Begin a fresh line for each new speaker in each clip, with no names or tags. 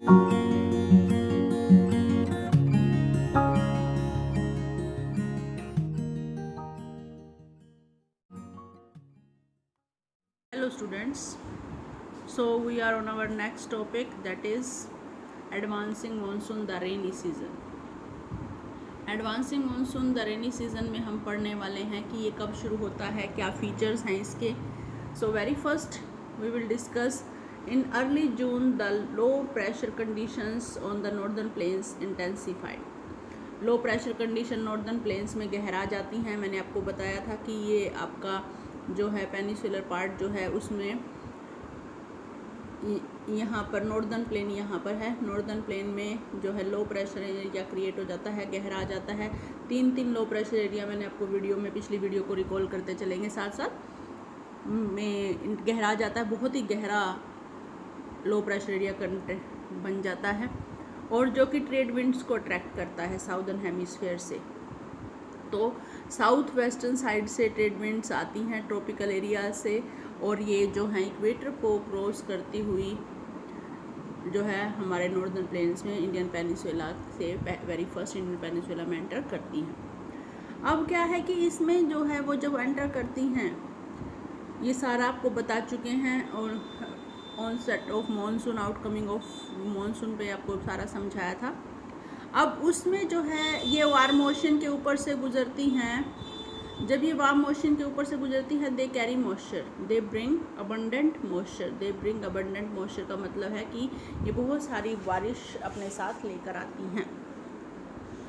Hello students, so we are on our next topic, that is advancing monsoon, the rainy season. Advancing monsoon the rainy season में हम पढ़ने वाले हैं कि ये कब शुरू होता है, क्या फीचर्स हैं इसके. So very first we will discuss in early June the low pressure conditions on the northern plains intensified. Low pressure condition northern plains में गहरा जाती हैं. मैंने आपको बताया था कि ये आपका जो है पेनिसुलर पार्ट जो है उसमें यहाँ पर नॉर्दर्न प्लेन यहाँ पर है. नॉर्दर्न प्लेन में जो है लो प्रेशर एरिया क्रिएट हो जाता है, गहरा जाता है. तीन लो प्रेशर एरिया मैंने आपको पिछली वीडियो को रिकॉल करते चलेंगे साथ साथ में गहरा जाता है. बहुत ही गहरा लो प्रेशर एरिया बन जाता है और जो कि ट्रेड विंड्स को अट्रैक्ट करता है साउदर्न हेमिस्फीयर से. तो साउथ वेस्टर्न साइड से ट्रेड विंड्स आती हैं ट्रॉपिकल एरिया से और ये जो है इक्वेटर को क्रॉस करती हुई जो है हमारे नॉर्दर्न प्लेन्स में इंडियन पेनिसुला से वेरी फर्स्ट इंडियन पेनिसुला में एंटर करती हैं. अब क्या है कि इसमें जो है वो जब एंटर करती हैं ये सारा आपको बता चुके हैं और on set of monsoon outcoming of monsoon पे आपको सारा समझाया था. अब उसमें जो है ये वार्म ओशन के ऊपर से गुजरती हैं. जब ये वार्म ओशन के ऊपर से गुजरती हैं they carry moisture, they bring abundant moisture. They bring abundant moisture का मतलब है कि ये बहुत सारी बारिश अपने साथ लेकर आती हैं,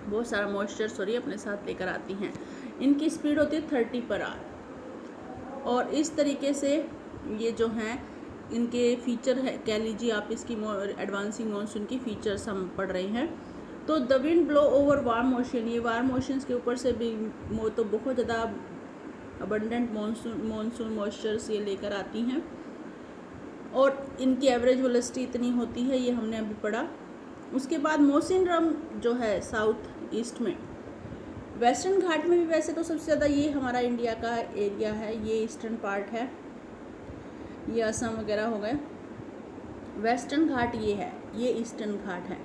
बहुत सारा मॉइस्चर अपने साथ लेकर आती हैं. इनकी स्पीड होती है 30 पर आवर और इस तरीके से ये जो हैं इनके फीचर है, कह लीजिए आप इसकी एडवांसिंग मानसून की फीचर्स हम पढ़ रहे हैं. तो the wind blow over warm ocean, ये वार्म ओशंस के ऊपर से भी तो बहुत ज़्यादा अबंडेंट मानसून मॉइस्चर्स ये लेकर आती हैं और इनकी एवरेज वेलोसिटी इतनी होती है, ये हमने अभी पढ़ा. उसके बाद मौसिनराम जो है साउथ ईस्ट में, वेस्टर्न घाट में भी वैसे तो सबसे ज़्यादा ये हमारा इंडिया का एरिया है, ये ईस्टर्न पार्ट है, ये असम वगैरह हो गए. वेस्टर्न घाट ये है, ये ईस्टर्न घाट है.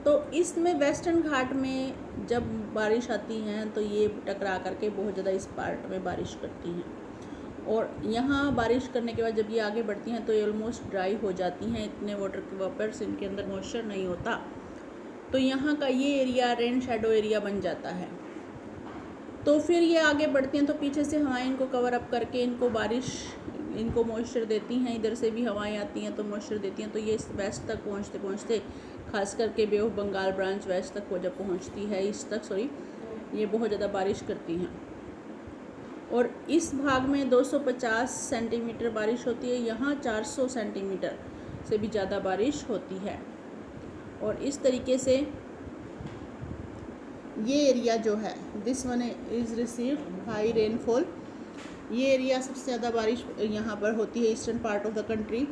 तो इसमें वेस्टर्न घाट में जब बारिश आती हैं तो ये टकरा करके बहुत ज़्यादा इस पार्ट में बारिश करती हैं और यहाँ बारिश करने के बाद जब ये आगे बढ़ती हैं तो ये ऑलमोस्ट ड्राई हो जाती हैं. इतने वाटर के वेपर्स इनके अंदर मॉइस्चर नहीं होता. तो यहाँ का ये एरिया रेन शेडो एरिया बन जाता है. तो फिर ये आगे बढ़ती हैं तो पीछे से हवाएं इनको कवर अप करके इनको मॉइस्चर देती हैं. इधर से भी हवाएं आती हैं तो मॉइस्चर देती हैं. तो ये वेस्ट तक पहुँचते खास करके बे ऑफ बंगाल ब्रांच वेस्ट तक वो जब पहुँचती है ईस्ट तक ये बहुत ज़्यादा बारिश करती हैं और इस भाग में 250 सेंटीमीटर बारिश होती है. यहाँ 400 सेंटीमीटर से भी ज़्यादा बारिश होती है. और इस तरीके से ये एरिया जो है this one is receive high rainfall. ये एरिया सबसे ज़्यादा बारिश यहाँ पर होती है eastern part of the country.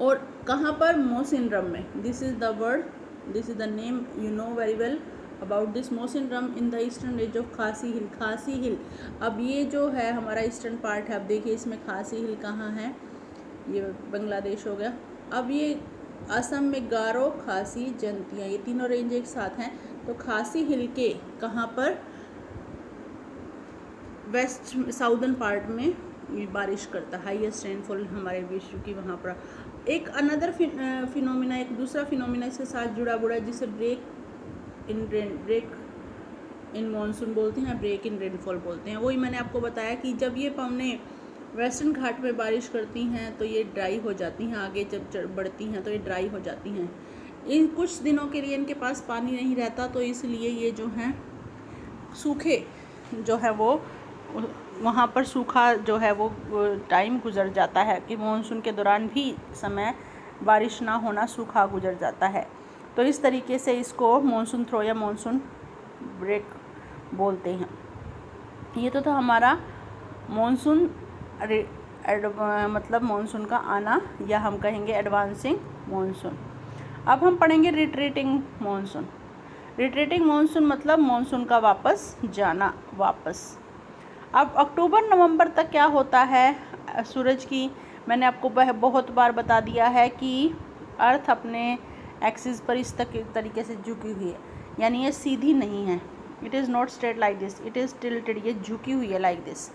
और कहाँ पर? मौसिनराम में. This is the word, this is the name you know very well about this Mawsynram in the eastern range of खासी हिल. खासी हिल, अब ये जो है हमारा ईस्टर्न पार्ट है. अब देखिए इसमें खासी हिल कहाँ है, ये बांग्लादेश हो गया. अब ये असम में गारो, खासी, जंतिया, ये तीनों रेंज एक साथ हैं. तो खासी हिल के कहाँ पर? वेस्ट साउदर्न पार्ट में ये बारिश करता है. हाईएस्ट रेनफॉल हमारे विश्व की वहाँ पर. एक अनदर फिनोमिना, एक दूसरा फिनोमिना इसके साथ जुड़ा है जिसे ब्रेक इन मानसून बोलते हैं, ब्रेक इन रेनफॉल बोलते हैं. वही मैंने आपको बताया कि जब ये पवने वेस्टर्न घाट में बारिश करती हैं तो ये ड्राई हो जाती हैं. आगे जब बढ़ती हैं तो ये ड्राई हो जाती हैं. इन कुछ दिनों के लिए इनके पास पानी नहीं रहता तो इसलिए ये जो हैं सूखे जो है वो वहाँ पर सूखा जो है वो टाइम गुजर जाता है कि मानसून के दौरान भी समय बारिश ना होना, सूखा गुजर जाता है. तो इस तरीके से इसको मानसून थ्रो या मानसून ब्रेक बोलते हैं. ये तो था हमारा मानसून मतलब मानसून का आना, या हम कहेंगे एडवांसिंग मानसून. अब हम पढ़ेंगे रिट्रीटिंग मानसून. रिट्रीटिंग मानसून मतलब मानसून का वापस जाना, वापस. अब अक्टूबर नवंबर तक क्या होता है, सूरज की मैंने आपको बहुत बार बता दिया है कि अर्थ अपने एक्सिस पर इस तरीके से झुकी हुई है, यानी ये सीधी नहीं है। It is not straight like this, it is tilted, ये झुकी हुई है लाइक दिस।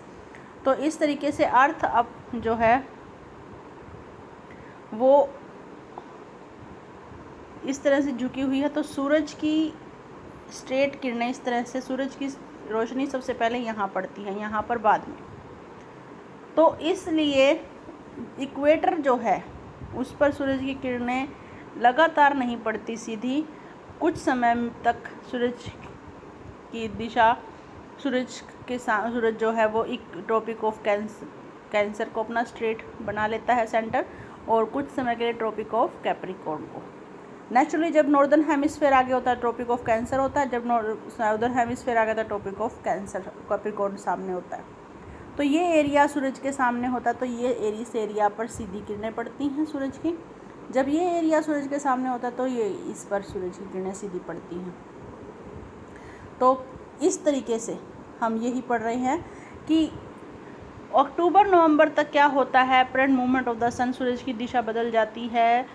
तो इस तरीके से अर्थ अब जो है वो इस तरह से झुकी हुई है। तो सूरज की स्ट्रेट किरणें इस तरह से, सूरज की रोशनी सबसे पहले यहाँ पड़ती है, यहाँ पर बाद में। तो इसलिए इक्वेटर जो है उस पर सूरज की किरणें लगातार नहीं पड़ती सीधी, कुछ समय तक सूरज की दिशा, सूरज जो है वो एक ट्रॉपिक ऑफ कैंसर को अपना स्ट्रेट बना लेता है सेंटर, और कुछ समय के लिए ट्रॉपिक ऑफ कैप्रिकॉर्न को। नेचुरली जब नॉर्दर्न हेमिस्फेयर आगे होता है ट्रॉपिक ऑफ कैंसर होता है, जब साउदर्न हेमिस्फेयर आगे होता है ट्रॉपिक ऑफ कैप्रिकॉर्न सामने होता है। तो ये एरिया सूरज के सामने होता है, तो ये इस एरिया पर सीधी किरणें पड़ती हैं सूरज की। जब ये एरिया सूरज के सामने होता है तो ये इस पर सूरज की किरणें सीधी पड़ती हैं। तो इस तरीके से हम यही पढ़ रहे हैं कि अक्टूबर नवंबर तक क्या होता है, अपरेंट मूवमेंट ऑफ द सन, सूरज की दिशा बदल जाती है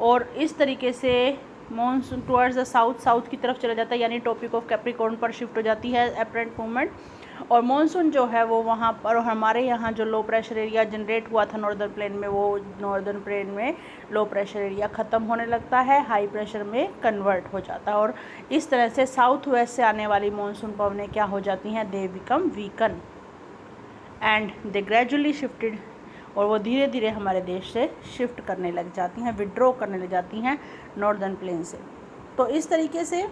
और इस तरीके से मॉनसून टुवर्ड्स द साउथ की तरफ चला जाता है, यानी ट्रॉपिक ऑफ कैप्रिकॉर्न पर शिफ्ट हो जाती है अपरेंट मूवमेंट। और मॉनसून जो है वो वहाँ पर, हमारे यहाँ जो लो प्रेशर एरिया जनरेट हुआ था नॉर्दर्न प्लेन में, वो नॉर्दर्न प्लेन में लो प्रेशर एरिया ख़त्म होने लगता है, हाई प्रेशर में कन्वर्ट हो जाता है। और इस तरह से साउथ वेस्ट से आने वाली मॉनसून पवनें क्या हो जाती हैं, they become weaken and they gradually shifted, और वो धीरे धीरे हमारे देश से शिफ्ट करने लग जाती हैं, विड्रॉ करने लग जाती हैं नॉर्दर्न प्लेन से। तो इस तरीके से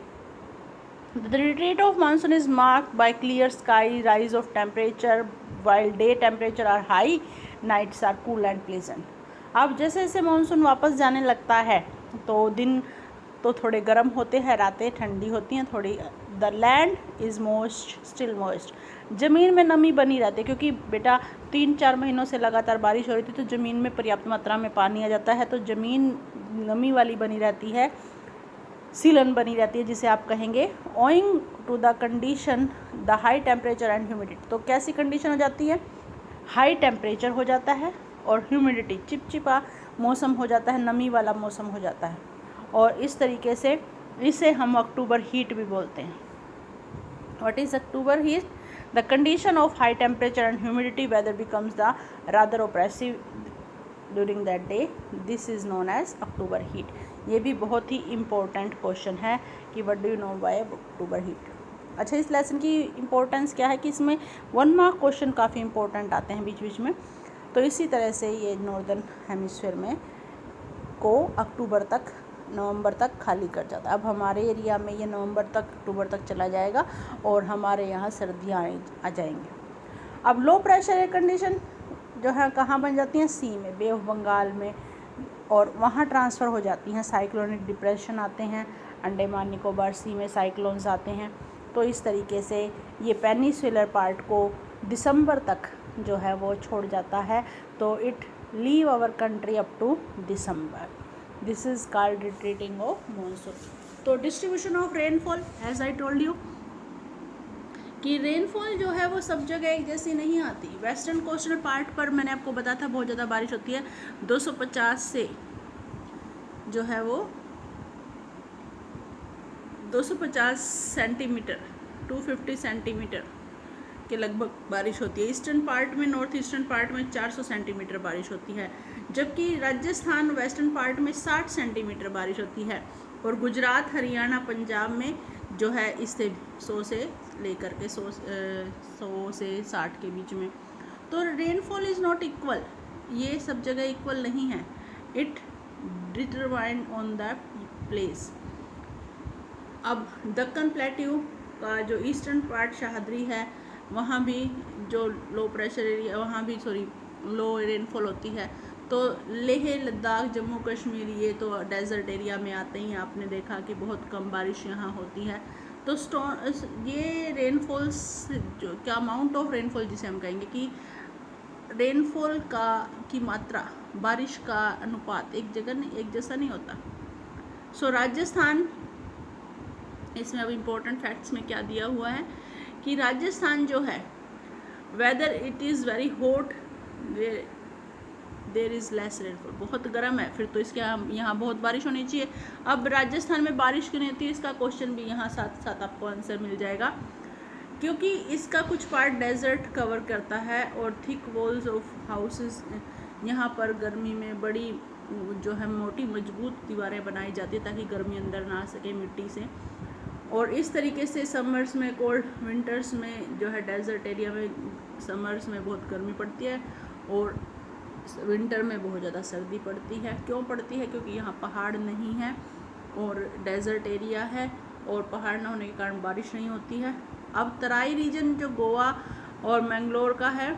the retreat of monsoon is marked by clear sky, rise of temperature while day temperature are high, nights are cool and pleasant. अब जैसे जैसे मानसून वापस जाने लगता है तो दिन तो थोड़े गर्म होते हैं, रातें ठंडी होती हैं थोड़ी। The land is most still most, ज़मीन में नमी बनी रहती है, क्योंकि बेटा 3-4 महीनों से लगातार बारिश हो रही थी, तो ज़मीन में पर्याप्त मात्रा में पानी आ जाता है, तो ज़मीन नमी वाली बनी रहती है, सीलन बनी रहती है जिसे आप कहेंगे। Owing to the condition the high temperature and humidity, तो कैसी कंडीशन हो जाती है, हाई टेम्परेचर हो जाता है और ह्यूमिडिटी, चिपचिपा मौसम हो जाता है, नमी वाला मौसम हो जाता है, और इस तरीके से इसे हम अक्टूबर हीट भी बोलते हैं। What is October heat? The condition of high temperature and humidity weather becomes the rather oppressive during that day, this is known as October heat. ये भी बहुत ही इम्पोर्टेंट क्वेश्चन है कि what do you know by October heat. अच्छा, इस lesson की importance क्या है कि इसमें 1 मार्क क्वेश्चन काफ़ी इंपॉर्टेंट आते हैं बीच बीच में। तो इसी तरह से ये नॉर्दर्न हेमिस्फीयर में को अक्टूबर तक, नवंबर तक खाली कर जाता है। अब हमारे एरिया में ये नवंबर तक, अक्टूबर तक चला जाएगा और हमारे यहाँ सर्दियाँ आ जाएंगी। अब लो प्रेशर एयर कंडीशन जो है कहाँ बन जाती हैं, सी में, बे ऑफ बंगाल में, और वहाँ ट्रांसफ़र हो जाती हैं। साइक्लोनिक डिप्रेशन आते हैं, अंडमान निकोबार सी में साइक्लोन्स आते हैं। तो इस तरीके से ये पेनिसुलर पार्ट को दिसंबर तक जो है वो छोड़ जाता है, तो it leave our country up to December. This is called retreating of monsoon. तो distribution of rainfall, as I told you कि रेनफॉल जो है वो सब जगह एक जैसी नहीं आती। वेस्टर्न कोस्टल पार्ट पर मैंने आपको बताया था बहुत ज़्यादा बारिश होती है, 250 से जो है वो 250 सेंटीमीटर 250 सेंटीमीटर के लगभग बारिश होती है। ईस्टर्न पार्ट में, नॉर्थ ईस्टर्न पार्ट में 400 सेंटीमीटर बारिश होती है, जबकि राजस्थान वेस्टर्न पार्ट में 60 सेंटीमीटर बारिश होती है, और गुजरात, हरियाणा, पंजाब में जो है इससे 100 से लेकर के 100 से 60 के बीच में। तो रेनफॉल इज़ नॉट इक्वल, ये सब जगह इक्वल नहीं है। It determined on the place. अब दक्कन प्लेट्यू का जो ईस्टर्न पार्ट शाहदरी है, वहाँ भी जो लो प्रेशर एरिया, वहाँ भी लो रेनफॉल होती है। तो लेह लद्दाख, जम्मू कश्मीर, ये तो डेजर्ट एरिया में आते ही, आपने देखा कि बहुत कम बारिश यहाँ होती है। तो ये रेनफॉल्स जो क्या अमाउंट ऑफ रेनफॉल जिसे हम कहेंगे कि रेनफॉल की मात्रा, बारिश का अनुपात एक जगह नहीं, एक जैसा नहीं होता। सो राजस्थान, इसमें अब इम्पोर्टेंट फैक्ट्स में क्या दिया हुआ है कि राजस्थान जो है, whether it is very hot, there is less rainfall. बहुत गर्म है फिर तो इसके यहाँ बहुत बारिश होनी चाहिए। अब राजस्थान में बारिश क्यों नहीं होती, इसका क्वेश्चन भी यहाँ साथ साथ आपको आंसर मिल जाएगा, क्योंकि इसका कुछ पार्ट डेजर्ट कवर करता है और थिक वॉल्स ऑफ हाउसेस, यहाँ पर गर्मी में बड़ी जो है मोटी मजबूत दीवारें बनाई जाती है ताकि गर्मी अंदर ना आ सके मिट्टी से। और इस तरीके से समर्स में कोल्ड, विंटर्स में जो है डेजर्ट एरिया में समर्स में बहुत गर्मी पड़ती है और विंटर में बहुत ज़्यादा सर्दी पड़ती है। क्यों पड़ती है, क्योंकि यहाँ पहाड़ नहीं है और डेजर्ट एरिया है और पहाड़ ना होने के कारण बारिश नहीं होती है। अब तराई रीजन जो गोवा और मैंगलोर का है,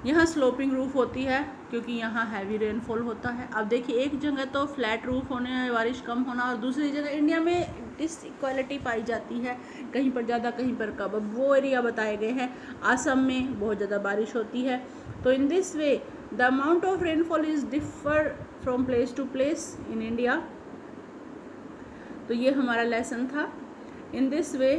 यहाँ स्लोपिंग रूफ होती है क्योंकि यहाँ हैवी रेनफॉल होता है। अब देखिए एक जगह तो फ्लैट रूफ होने, बारिश कम होना, और दूसरी जगह इंडिया में डिसइक्वालिटी पाई जाती है, कहीं पर ज़्यादा कहीं पर कम। अब वो एरिया बताए गए हैं, असम में बहुत ज़्यादा बारिश होती है। तो in this way the amount of rainfall is differ from place to place in India. तो ये हमारा लेसन था। In this way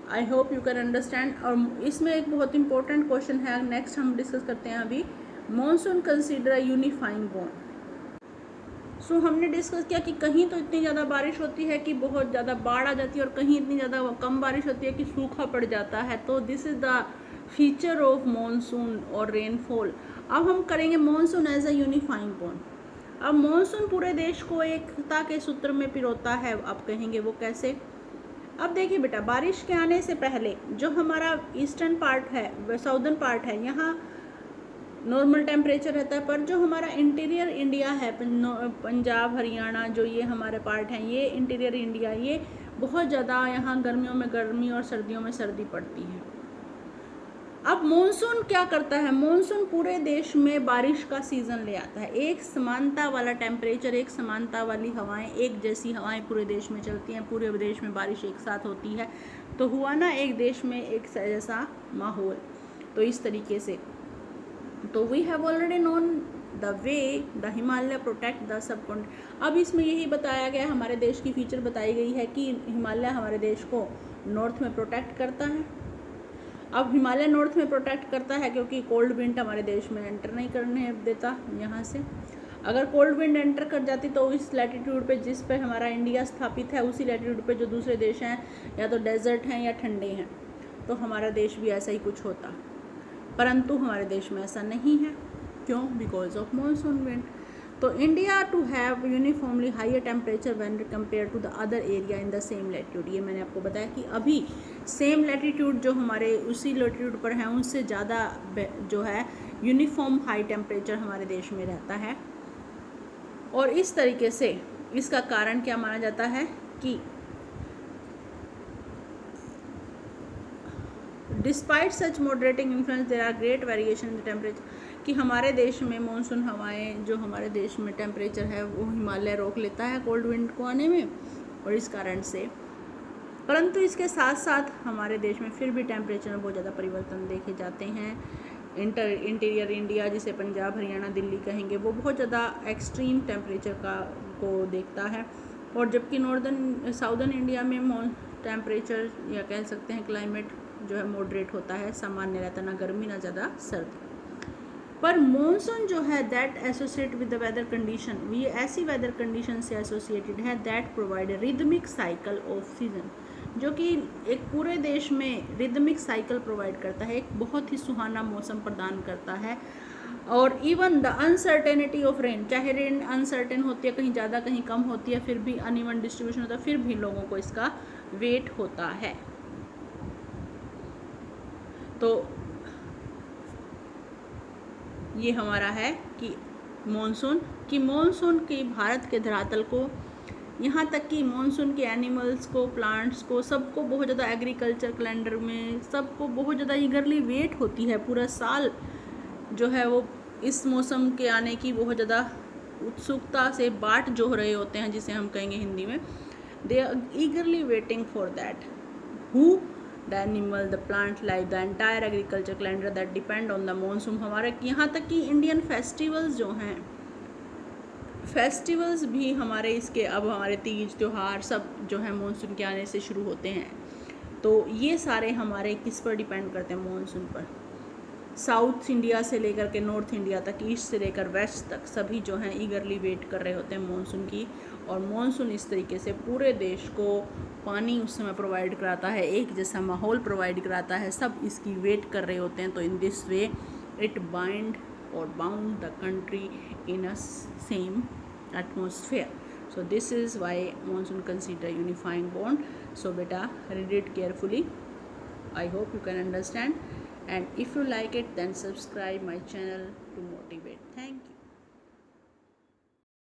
I hope you can understand. और इसमें एक बहुत इंपॉर्टेंट क्वेश्चन है, नेक्स्ट हम डिस्कस करते हैं अभी, monsoon consider a unifying bond. So हमने डिस्कस किया कि कहीं तो इतनी ज़्यादा बारिश होती है कि बहुत ज़्यादा बाढ़ आ जाती है और कहीं इतनी ज़्यादा कम बारिश होती है कि सूखा पड़ जाता है। तो this is the feature of monsoon और रेनफॉल। अब हम करेंगे monsoon as a unifying bond. अब मॉनसून पूरे देश को एकता के सूत्र में पिरोता है। आप कहेंगे वो कैसे? अब देखिए बेटा, बारिश के आने से पहले जो हमारा ईस्टर्न पार्ट है, साउदर्न पार्ट है, यहाँ नॉर्मल टेम्परेचर रहता है, पर जो हमारा इंटीरियर इंडिया है, पंजाब, हरियाणा, जो ये हमारे पार्ट हैं, ये इंटीरियर इंडिया, ये बहुत ज़्यादा यहाँ गर्मियों में गर्मी और सर्दियों में सर्दी पड़ती है। अब मॉनसून क्या करता है? मॉनसून पूरे देश में बारिश का सीज़न ले आता है। एक समानता वाला टेम्परेचर, एक समानता वाली हवाएं, एक जैसी हवाएं पूरे देश में चलती हैं, पूरे देश में बारिश एक साथ होती है। तो हुआ ना एक देश में एक जैसा माहौल। तो इस तरीके से तो we have already known the way the Himalaya protect the subcontinent. अब इसमें यही बताया गया, हमारे देश की फीचर बताई गई है कि हिमालय हमारे देश को नॉर्थ में प्रोटेक्ट करता है। अब हिमालय नॉर्थ में प्रोटेक्ट करता है क्योंकि कोल्ड विंड हमारे देश में एंटर नहीं करने देता यहाँ से। अगर कोल्ड विंड एंटर कर जाती तो इस लैटिट्यूड पे जिस पे हमारा इंडिया स्थापित है, उसी लैटिट्यूड पे जो दूसरे देश हैं या तो डेजर्ट हैं या ठंडे हैं, तो हमारा देश भी ऐसा ही कुछ होता। परंतु हमारे देश में ऐसा नहीं है। क्यों? Because of monsoon wind. तो India to have uniformly higher temperature when compare to the other area in the same latitude. ये मैंने आपको बताया कि अभी सेम लैटिट्यूड जो हमारे उसी लैटिट्यूड पर हैं, उनसे ज़्यादा जो है यूनिफॉर्म हाई टेम्परेचर हमारे देश में रहता है। और इस तरीके से इसका कारण क्या माना जाता है कि despite such moderating influence there are great variation in the temperature, कि हमारे देश में मॉनसून हवाएं, जो हमारे देश में टेम्परेचर है वो हिमालय रोक लेता है कोल्ड विंड को आने में, और इस कारण से, परंतु इसके साथ साथ हमारे देश में फिर भी टेम्परेचर में बहुत ज़्यादा परिवर्तन देखे जाते हैं। इंटीरियर इंडिया, जिसे पंजाब, हरियाणा, दिल्ली कहेंगे, वो बहुत ज़्यादा एक्सट्रीम टेम्परेचर को देखता है, और जबकि साउदर्न इंडिया में टेम्परेचर या कह सकते हैं क्लाइमेट जो है मॉडरेट होता है, सामान्य रहता, ना गर्मी ना ज़्यादा सर्दी। पर मॉनसून जो है that associate with the weather condition, ये ऐसी वेदर कंडीशन से एसोसिएटेड है that provide a rhythmic cycle of season, जो कि एक पूरे देश में रिदमिक साइकिल प्रोवाइड करता है, एक बहुत ही सुहाना मौसम प्रदान करता है। और even the uncertainty of rain, चाहे रेन अनसर्टेन होती है, कहीं ज़्यादा कहीं कम होती है, फिर भी अनइवन डिस्ट्रीब्यूशन होता है, फिर भी लोगों को इसका वेट होता है। तो ये हमारा है कि मॉनसून की भारत के धरातल को, यहाँ तक कि मॉनसून के एनिमल्स को, प्लांट्स को, सबको बहुत ज़्यादा एग्रीकल्चर कैलेंडर में सबको बहुत ज़्यादा ईगरली वेट होती है। पूरा साल जो है वो इस मौसम के आने की बहुत ज़्यादा उत्सुकता से बाट जोह रहे होते हैं, जिसे हम कहेंगे हिंदी में, they are eagerly waiting for that. Who? The animal, the plant life, the entire agriculture calendar that depend on the monsoon. हमारे यहाँ तक कि इंडियन फेस्टिवल्स जो हैं, फेस्टिवल्स भी हमारे इसके, अब हमारे तीज त्यौहार सब जो है मॉनसून के आने से शुरू होते हैं। तो ये सारे हमारे किस पर डिपेंड करते हैं? मॉनसून पर। साउथ इंडिया से लेकर के नॉर्थ इंडिया तक, ईस्ट से लेकर वेस्ट तक सभी जो हैं ईगरली वेट कर रहे होते हैं मानसून की। और मानसून इस तरीके से पूरे देश को पानी उस समय प्रोवाइड कराता है, एक जैसा माहौल प्रोवाइड कराता है, सब इसकी वेट कर रहे होते हैं। तो in this way it bind और bound the country in a same atmosphere. So this is why monsoon consider unifying bond. So beta, read it carefully. I hope you can understand, and if you like it then subscribe my channel to motivate. Thank you.